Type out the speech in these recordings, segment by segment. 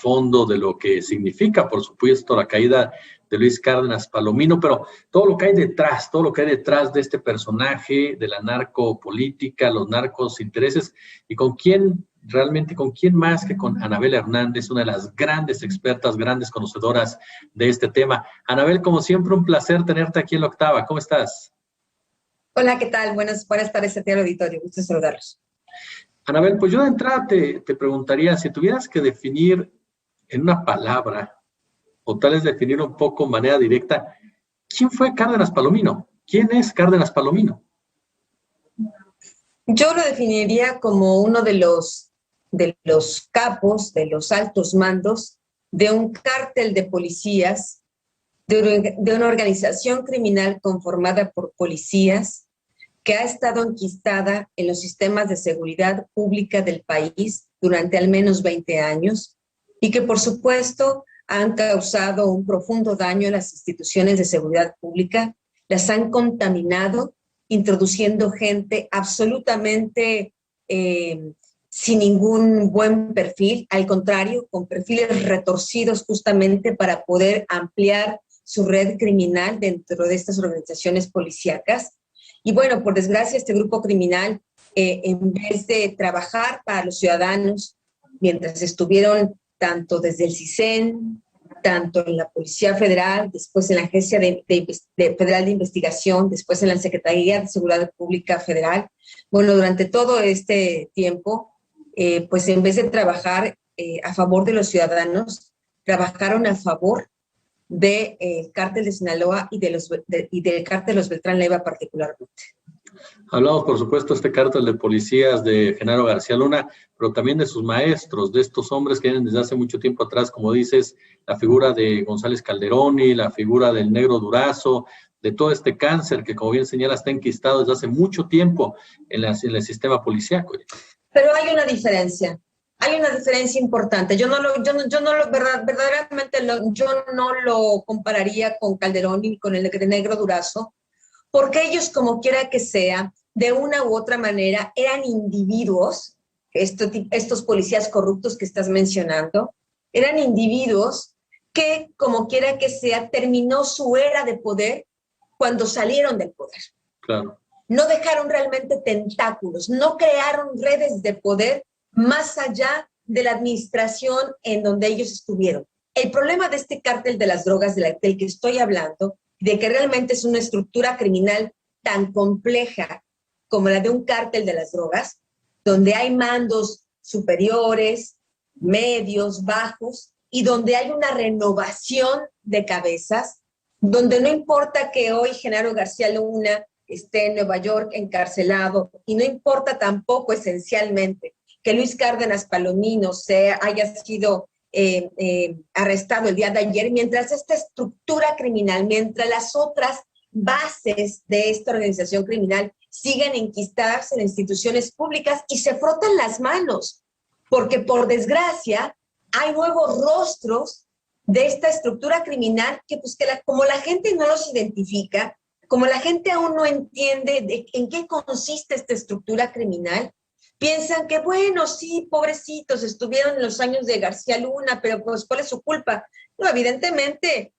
trasfondo de lo que significa, por supuesto, la caída de Luis Cárdenas Palomino, pero todo lo que hay detrás de este personaje, de la narcopolítica, los narcos intereses, y con quién más que con Anabel Hernández, una de las grandes expertas, grandes conocedoras de este tema. Anabel, como siempre, un placer tenerte aquí en La Octava. ¿Cómo estás? Hola, ¿qué tal? Buenas tardes a ti al auditorio. Gusto saludarlos. Anabel, pues yo de entrada te preguntaría, si tuvieras que definir en una palabra, o tal vez definir un poco de manera directa, ¿quién fue Cárdenas Palomino? ¿Quién es Cárdenas Palomino? Yo lo definiría como uno de los capos, de los altos mandos de un cártel de policías, de una organización criminal conformada por policías que ha estado enquistada en los sistemas de seguridad pública del país durante al menos 20 años y que, por supuesto, han causado un profundo daño a las instituciones de seguridad pública, las han contaminado, introduciendo gente absolutamente sin ningún buen perfil, al contrario, con perfiles retorcidos justamente para poder ampliar su red criminal dentro de estas organizaciones policíacas. Y bueno, por desgracia, este grupo criminal, en vez de trabajar para los ciudadanos, mientras estuvieron tanto desde el CISEN, tanto en la Policía Federal, después en la Agencia Federal de Investigación, después en la Secretaría de Seguridad Pública Federal. Bueno, durante todo este tiempo, pues en vez de trabajar a favor de los ciudadanos, trabajaron a favor del cártel de Sinaloa y del cártel de los Beltrán Leiva particularmente. Hablamos, por supuesto, de este cártel de policías de Genaro García Luna, pero también de sus maestros, de estos hombres que vienen desde hace mucho tiempo atrás, como dices, la figura de González Calderoni, la figura del Negro Durazo, de todo este cáncer que, como bien señala, está enquistado desde hace mucho tiempo en el sistema policíaco. Pero hay una diferencia importante. Verdaderamente yo no lo compararía con Calderoni ni con el Negro Durazo, porque ellos, como quiera que sea, de una u otra manera, eran individuos, estos policías corruptos que estás mencionando, eran individuos que, como quiera que sea, terminó su era de poder cuando salieron del poder. Claro. No dejaron realmente tentáculos, no crearon redes de poder más allá de la administración en donde ellos estuvieron. El problema de este cártel de las drogas del que estoy hablando, de que realmente es una estructura criminal tan compleja como la de un cártel de las drogas, donde hay mandos superiores, medios, bajos, y donde hay una renovación de cabezas, donde no importa que hoy Genaro García Luna esté en Nueva York encarcelado, y no importa tampoco esencialmente que Luis Cárdenas Palomino haya sido arrestado el día de ayer, mientras esta estructura criminal, mientras las otras bases de esta organización criminal siguen enquistadas en instituciones públicas y se frotan las manos, porque por desgracia hay nuevos rostros de esta estructura criminal que, pues, como la gente no los identifica, como la gente aún no entiende en qué consiste esta estructura criminal, piensan que, bueno, sí, pobrecitos, estuvieron en los años de García Luna, pero pues, ¿cuál es su culpa? No, evidentemente,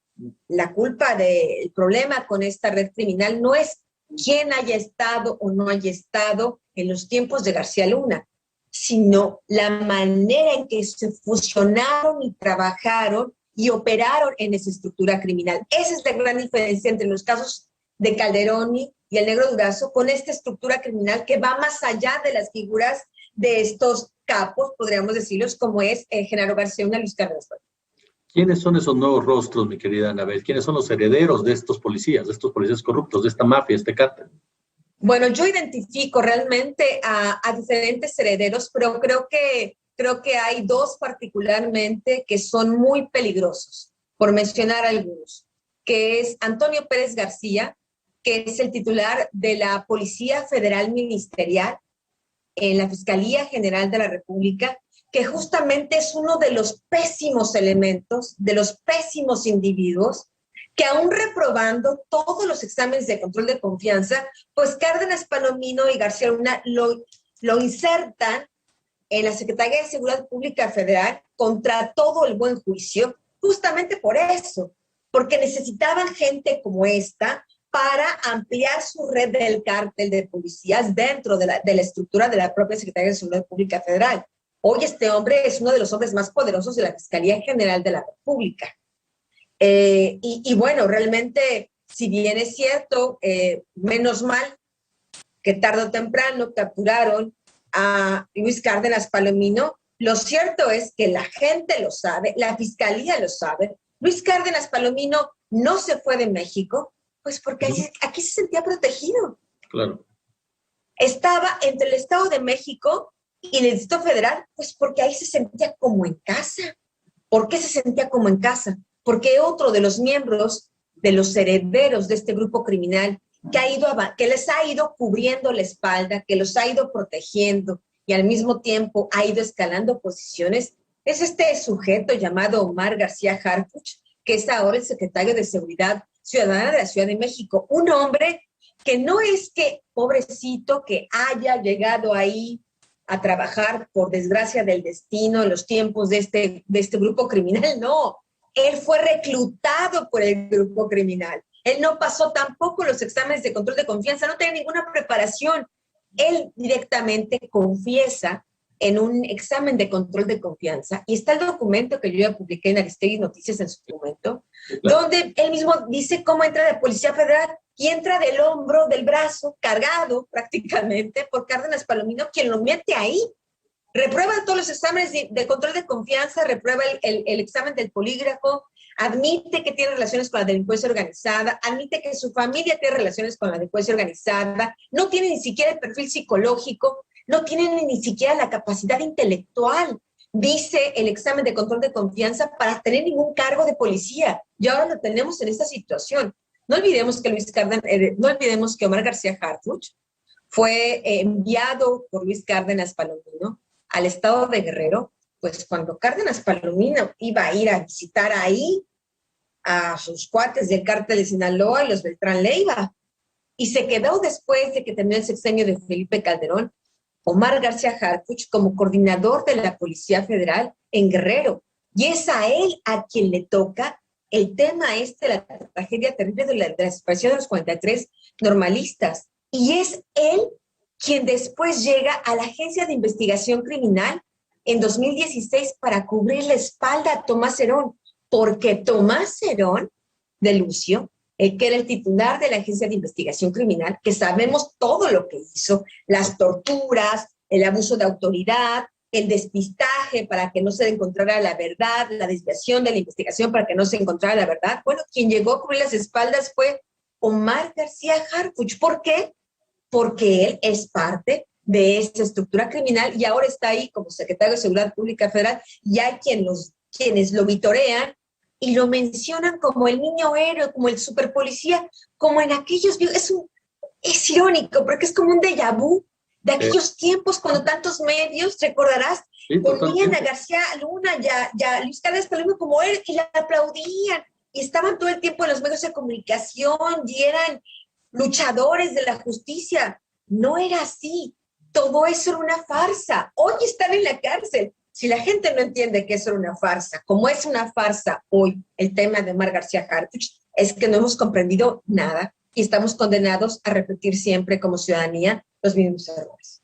la culpa del problema con esta red criminal no es quién haya estado o no haya estado en los tiempos de García Luna, sino la manera en que se fusionaron y trabajaron y operaron en esa estructura criminal. Esa es la gran diferencia entre los casos de Calderoni y el Negro Durazo con esta estructura criminal que va más allá de las figuras de estos capos, podríamos decirlos, como es Genaro García Luna y Luis Cárdenas Palomino. ¿Quiénes son esos nuevos rostros, mi querida Anabel? ¿Quiénes son los herederos de estos policías corruptos, de esta mafia, este cártel? Bueno, yo identifico realmente a diferentes herederos, pero creo que hay dos particularmente que son muy peligrosos, por mencionar algunos, que es Antonio Pérez García, que es el titular de la Policía Federal Ministerial en la Fiscalía General de la República, que justamente es uno de los pésimos elementos, de los pésimos individuos, que aún reprobando todos los exámenes de control de confianza, pues Cárdenas Palomino y García Luna lo insertan en la Secretaría de Seguridad Pública Federal contra todo el buen juicio, justamente por eso, porque necesitaban gente como esta para ampliar su red del cártel de policías dentro de la estructura de la propia Secretaría de Seguridad Pública Federal. Hoy este hombre es uno de los hombres más poderosos de la Fiscalía General de la República. Y bueno, realmente, si bien es cierto, menos mal que tarde o temprano capturaron a Luis Cárdenas Palomino, lo cierto es que la gente lo sabe, la Fiscalía lo sabe. Luis Cárdenas Palomino no se fue de México, pues porque aquí se sentía protegido. Claro. Estaba entre el Estado de México y el Distrito Federal, pues porque ahí se sentía como en casa. ¿Por qué se sentía como en casa? Porque otro de los miembros, de los herederos de este grupo criminal, que les ha ido cubriendo la espalda, que los ha ido protegiendo y al mismo tiempo ha ido escalando posiciones, es este sujeto llamado Omar García Harfuch, que es ahora el secretario de Seguridad Ciudadana de la Ciudad de México. Un hombre que no es que, pobrecito, que haya llegado ahí a trabajar por desgracia del destino en los tiempos de este grupo criminal, no. Él fue reclutado por el grupo criminal. Él no pasó tampoco los exámenes de control de confianza, no tenía ninguna preparación. Él directamente confiesa en un examen de control de confianza, y está el documento que yo ya publiqué en Aristegui Noticias en su momento, donde él mismo dice cómo entra de Policía Federal y entra del hombro, del brazo, cargado prácticamente por Cárdenas Palomino, quien lo mete ahí. Reprueba todos los exámenes de control de confianza, reprueba el examen del polígrafo, admite que tiene relaciones con la delincuencia organizada, admite que su familia tiene relaciones con la delincuencia organizada, no tiene ni siquiera el perfil psicológico, no tiene ni siquiera la capacidad intelectual, dice el examen de control de confianza, para tener ningún cargo de policía. Y ahora lo tenemos en esta situación. No olvidemos que Omar García Harfuch fue enviado por Luis Cárdenas Palomino al estado de Guerrero, pues cuando Cárdenas Palomino iba a ir a visitar ahí a sus cuates del cártel de Sinaloa y los Beltrán Leiva, y se quedó después de que terminó el sexenio de Felipe Calderón, Omar García Harfuch como coordinador de la Policía Federal en Guerrero, y es a él a quien le toca el tema la tragedia terrible de la desaparición de los 43 normalistas, y es él quien después llega a la Agencia de Investigación Criminal en 2016 para cubrir la espalda a Tomás Herón, porque Tomás Herón de Lucio, el que era el titular de la Agencia de Investigación Criminal, que sabemos todo lo que hizo, las torturas, el abuso de autoridad, el despistaje para que no se encontrara la verdad, la desviación de la investigación para que no se encontrara la verdad. Bueno, quien llegó a cubrir las espaldas fue Omar García Harfuch. ¿Por qué? Porque él es parte de esta estructura criminal y ahora está ahí como secretario de Seguridad Pública Federal, y hay quienes lo vitorean y lo mencionan como el niño héroe, como el superpolicía, como en aquellos... Es irónico, porque es como un déjà vu de aquellos tiempos cuando tantos medios, recordarás, ponían a García Luna ya Luis Cárdenas Palomino como él y la aplaudían, y estaban todo el tiempo en los medios de comunicación y eran luchadores de la justicia. No era así. Todo eso era una farsa. Hoy están en la cárcel. Si la gente no entiende que eso era una farsa, como es una farsa hoy el tema de Omar García Harfuch, es que no hemos comprendido nada y estamos condenados a repetir siempre como ciudadanía los mismos errores.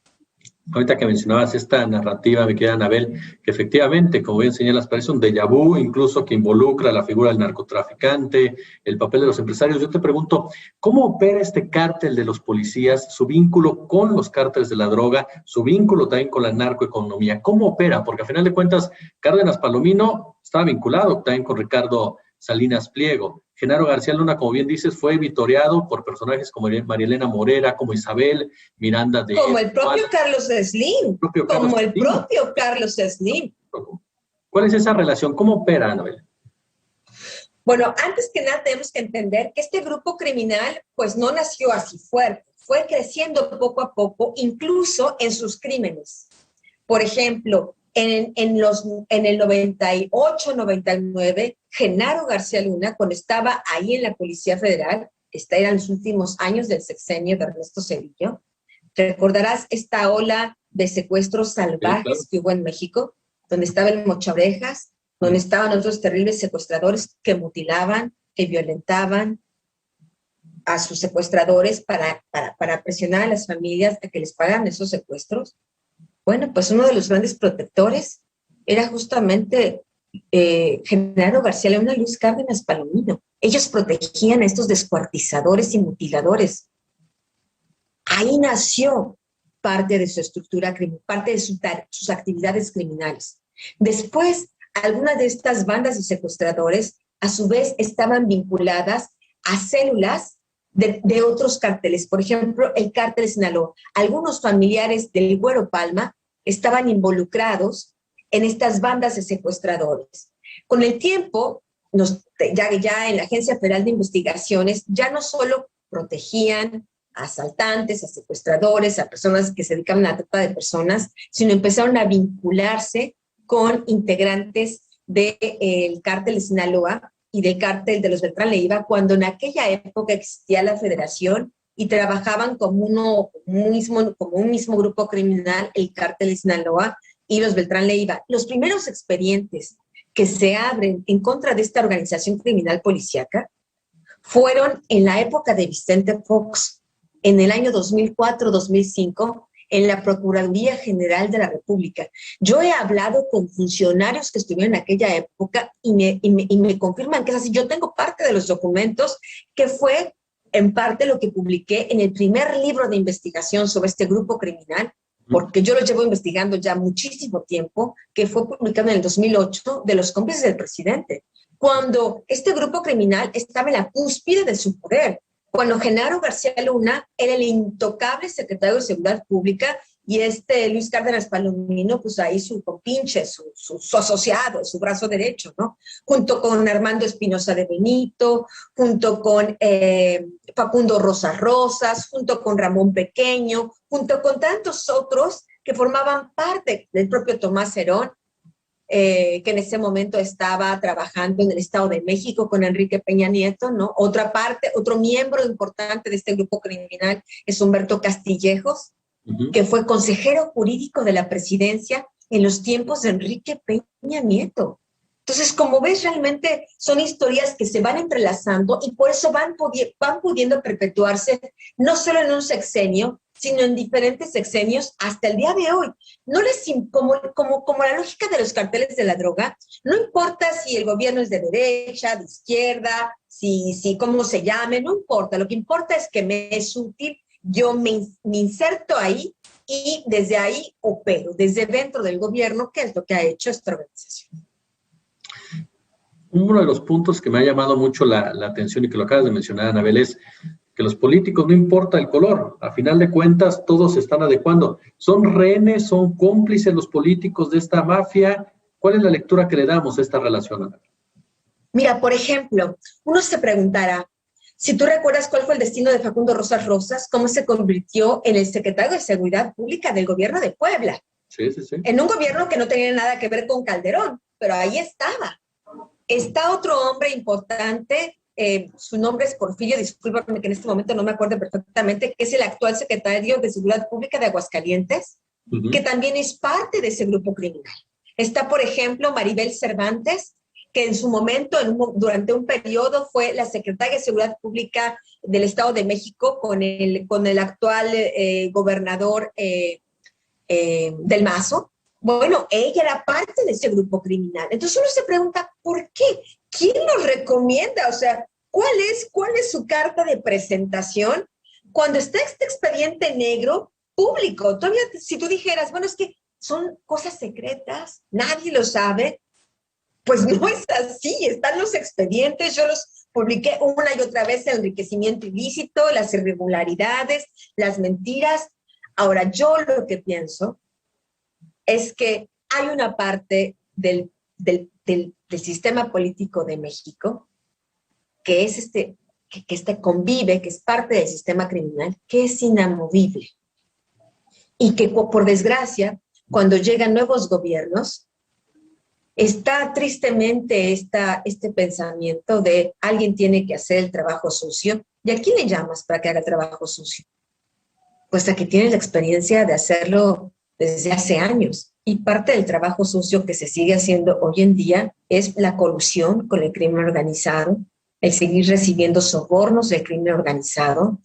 Ahorita que mencionabas esta narrativa, mi querida Anabel, que efectivamente, como bien señalas, parece un déjà vu, incluso que involucra la figura del narcotraficante, el papel de los empresarios. Yo te pregunto, ¿cómo opera este cártel de los policías, su vínculo con los cárteles de la droga, su vínculo también con la narcoeconomía? ¿Cómo opera? Porque a final de cuentas, Cárdenas Palomino estaba vinculado también con Ricardo Salinas Pliego. Genaro García Luna, como bien dices, fue vitoreado por personajes como Marielena Morera, como Isabel Miranda de... Como el propio Carlos Slim. Carlos Slim. ¿Cuál es esa relación? ¿Cómo opera, Anabel? Bueno, antes que nada tenemos que entender que este grupo criminal pues no nació así fuerte, fue creciendo poco a poco, incluso en sus crímenes. Por ejemplo, en el 98, 99, Genaro García Luna, cuando estaba ahí en la Policía Federal, eran los últimos años del sexenio de Ernesto Zedillo, recordarás esta ola de secuestros salvajes Sí, claro. que hubo en México, donde estaba el Mochaorejas, donde estaban otros terribles secuestradores que mutilaban, que violentaban a sus secuestradores para presionar a las familias a que les pagaran esos secuestros. Bueno, pues uno de los grandes protectores era justamente Genaro García Luna y Luis Cárdenas Palomino. Ellos protegían a estos descuartizadores y mutiladores. Ahí nació parte de su estructura criminal, parte de sus actividades criminales. Después, algunas de estas bandas de secuestradores, a su vez, estaban vinculadas a células de otros cárteles. Por ejemplo, el cártel de Sinaloa. Algunos familiares del Güero Palma estaban involucrados en estas bandas de secuestradores. Con el tiempo, ya en la Agencia Federal de Investigaciones, ya no solo protegían a asaltantes, a secuestradores, a personas que se dedicaban a la trata de personas, sino empezaron a vincularse con integrantes del cártel de Sinaloa y del cártel de los Beltrán Leiva, cuando en aquella época existía la federación y trabajaban como un mismo grupo criminal, el cártel de Sinaloa y los Beltrán Leiva. Los primeros expedientes que se abren en contra de esta organización criminal policíaca fueron en la época de Vicente Fox, en el año 2004-2005, en la Procuraduría General de la República. Yo he hablado con funcionarios que estuvieron en aquella época y me confirman que es así. Yo tengo parte de los documentos, que fue en parte lo que publiqué en el primer libro de investigación sobre este grupo criminal, porque yo lo llevo investigando ya muchísimo tiempo, que fue publicado en el 2008, de los cómplices del presidente, cuando este grupo criminal estaba en la cúspide de su poder, cuando Genaro García Luna era el intocable secretario de Seguridad Pública y Luis Cárdenas Palomino, pues ahí su compinche, su asociado, su brazo derecho, ¿no? Junto con Armando Espinosa de Benito, junto con Facundo Rosas, junto con Ramón Pequeño, junto con tantos otros que formaban parte del propio Tomás Herón, que en ese momento estaba trabajando en el Estado de México con Enrique Peña Nieto, ¿no? Otro miembro importante de este grupo criminal es Humberto Castillejos, que fue consejero jurídico de la presidencia en los tiempos de Enrique Peña Nieto. Entonces, como ves, realmente son historias que se van entrelazando y por eso van pudiendo perpetuarse no solo en un sexenio, sino en diferentes sexenios hasta el día de hoy. No les como la lógica de los carteles de la droga, no importa si el gobierno es de derecha, de izquierda, si cómo se llame, no importa. Lo que importa es que me es útil, yo me inserto ahí y desde ahí opero, desde dentro del gobierno, que es lo que ha hecho esta organización. Uno de los puntos que me ha llamado mucho la atención y que lo acabas de mencionar, Anabel, es que los políticos, no importa el color, a final de cuentas todos se están adecuando. ¿Son rehenes, son cómplices los políticos de esta mafia? ¿Cuál es la lectura que le damos a esta relación, Anabel? Mira, por ejemplo, uno se preguntará, si tú recuerdas cuál fue el destino de Facundo Rosas, cómo se convirtió en el secretario de Seguridad Pública del gobierno de Puebla. Sí. En un gobierno que no tenía nada que ver con Calderón, pero ahí estaba. Está otro hombre importante, su nombre es Porfirio, discúlpame que en este momento no me acuerdo perfectamente, que es el actual secretario de Seguridad Pública de Aguascalientes, que también es parte de ese grupo criminal. Está, por ejemplo, Maribel Cervantes, que en su momento, durante un periodo, fue la secretaria de Seguridad Pública del Estado de México con el actual gobernador del Mazo. Bueno, ella era parte de ese grupo criminal. Entonces uno se pregunta, ¿por qué? ¿Quién los recomienda? O sea, ¿cuál es su carta de presentación cuando está este expediente negro público? Todavía, si tú dijeras, bueno, es que son cosas secretas, nadie lo sabe, pues no es así. Están los expedientes, yo los publiqué una y otra vez, el enriquecimiento ilícito, las irregularidades, las mentiras. Ahora, yo lo que pienso es que hay una parte del sistema político de México que es que convive, que es parte del sistema criminal, que es inamovible. Y que, por desgracia, cuando llegan nuevos gobiernos, está tristemente este pensamiento de alguien tiene que hacer el trabajo sucio. ¿Y a quién le llamas para que haga el trabajo sucio? Pues a que tiene la experiencia de hacerlo desde hace años. Y parte del trabajo sucio que se sigue haciendo hoy en día es la colusión con el crimen organizado, el seguir recibiendo sobornos del crimen organizado,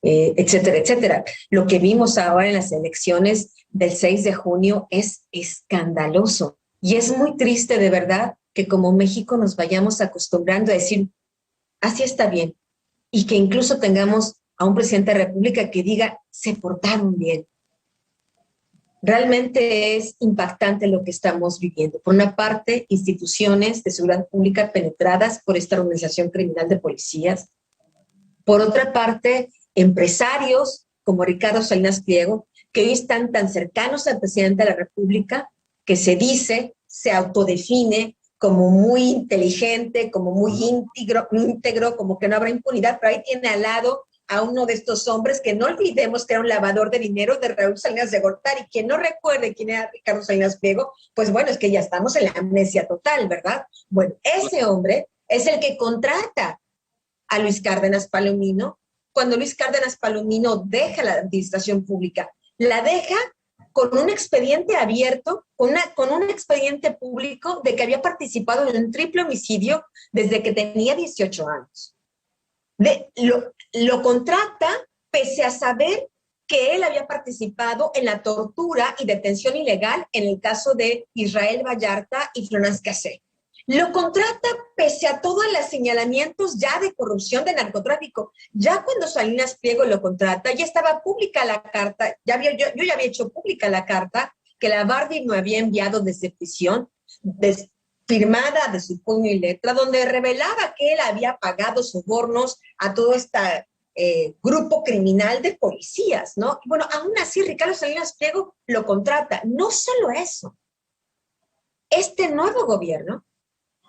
etcétera, etcétera. Lo que vimos ahora en las elecciones del 6 de junio es escandaloso. Y es muy triste, de verdad, que como México nos vayamos acostumbrando a decir, así está bien, y que incluso tengamos a un presidente de la República que diga, se portaron bien. Realmente es impactante lo que estamos viviendo. Por una parte, instituciones de seguridad pública penetradas por esta organización criminal de policías. Por otra parte, empresarios como Ricardo Salinas Pliego, que hoy están tan cercanos al presidente de la República, que se autodefine como muy inteligente, como muy íntegro, como que no habrá impunidad, pero ahí tiene al lado a uno de estos hombres que no olvidemos que era un lavador de dinero de Raúl Salinas de Gortari. Quien no recuerde quién era Ricardo Salinas Pliego, pues bueno, es que ya estamos en la amnesia total, ¿verdad? Bueno, ese hombre es el que contrata a Luis Cárdenas Palomino. Cuando Luis Cárdenas Palomino deja la administración pública, la deja con un expediente abierto, con un expediente público de que había participado en un triple homicidio desde que tenía 18 años. Lo contrata pese a saber que él había participado en la tortura y detención ilegal en el caso de Israel Vallarta y Florence Cassé. Lo contrata pese a todos los señalamientos ya de corrupción, de narcotráfico. Ya cuando Salinas Pliego lo contrata, ya estaba pública la carta, yo ya había hecho pública la carta que la Barbie me había enviado desde prisión, firmada de su puño y letra, donde revelaba que él había pagado sobornos a todo este grupo criminal de policías, ¿no? Bueno, aún así Ricardo Salinas Pliego lo contrata. No solo eso, este nuevo gobierno,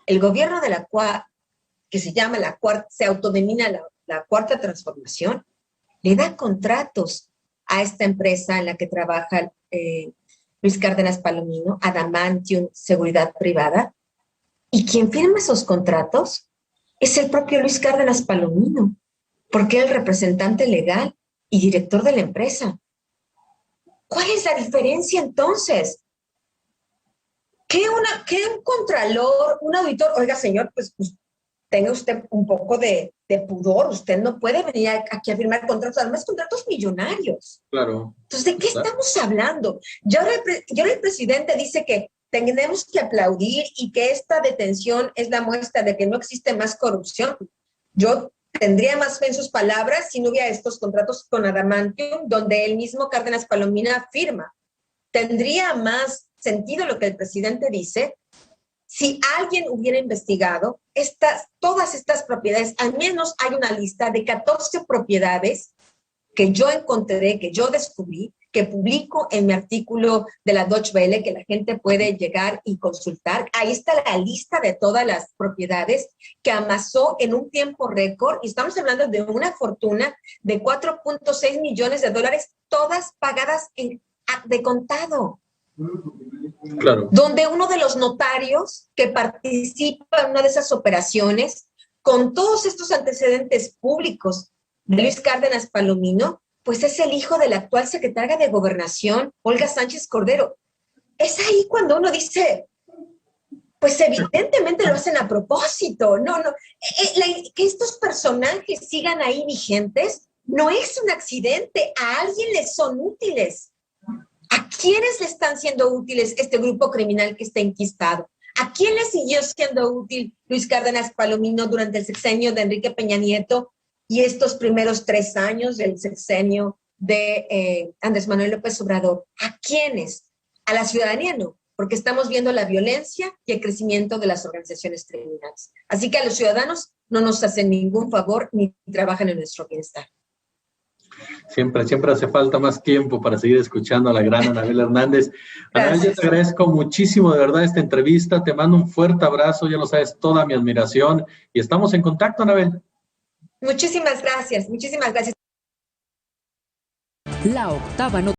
el gobierno de la cuarta, que se autodenomina la Cuarta Transformación, le da contratos a esta empresa en la que trabaja Luis Cárdenas Palomino, Adamantium Seguridad Privada, y quien firma esos contratos es el propio Luis Cárdenas Palomino, porque es el representante legal y director de la empresa. ¿Cuál es la diferencia entonces? Que un contralor, un auditor, oiga señor, pues tenga usted un poco de pudor, usted no puede venir aquí a firmar contratos, además contratos millonarios. Claro. Entonces, ¿de qué estamos hablando? Y ahora el presidente dice que tenemos que aplaudir y que esta detención es la muestra de que no existe más corrupción. Yo tendría más fe en sus palabras si no hubiera estos contratos con Adamantium, donde el mismo Cárdenas Palomino firma. Tendría más sentido lo que el presidente dice si alguien hubiera investigado todas estas propiedades. Al menos hay una lista de 14 propiedades que yo encontré, que yo descubrí, que publico en mi artículo de la Deutsche Welle, que la gente puede llegar y consultar. Ahí está la lista de todas las propiedades que amasó en un tiempo récord, y estamos hablando de una fortuna de $4.6 millones, todas pagadas de contado. Claro. Donde uno de los notarios que participa en una de esas operaciones, con todos estos antecedentes públicos de Luis Cárdenas Palomino, pues es el hijo de la actual secretaria de Gobernación, Olga Sánchez Cordero. Es ahí cuando uno dice, pues evidentemente lo hacen a propósito. Que estos personajes sigan ahí vigentes no es un accidente, a alguien les son útiles. ¿A quiénes le están siendo útiles este grupo criminal que está enquistado? ¿A quién le siguió siendo útil Luis Cárdenas Palomino durante el sexenio de Enrique Peña Nieto y estos primeros 3 años del sexenio de Andrés Manuel López Obrador? ¿A quiénes? A la ciudadanía no, porque estamos viendo la violencia y el crecimiento de las organizaciones criminales. Así que a los ciudadanos no nos hacen ningún favor ni trabajan en nuestro bienestar. Siempre hace falta más tiempo para seguir escuchando a la gran Anabel Hernández. Anabel, yo te agradezco muchísimo de verdad esta entrevista, te mando un fuerte abrazo, ya lo sabes, toda mi admiración, y estamos en contacto, Anabel. Muchísimas gracias. La octava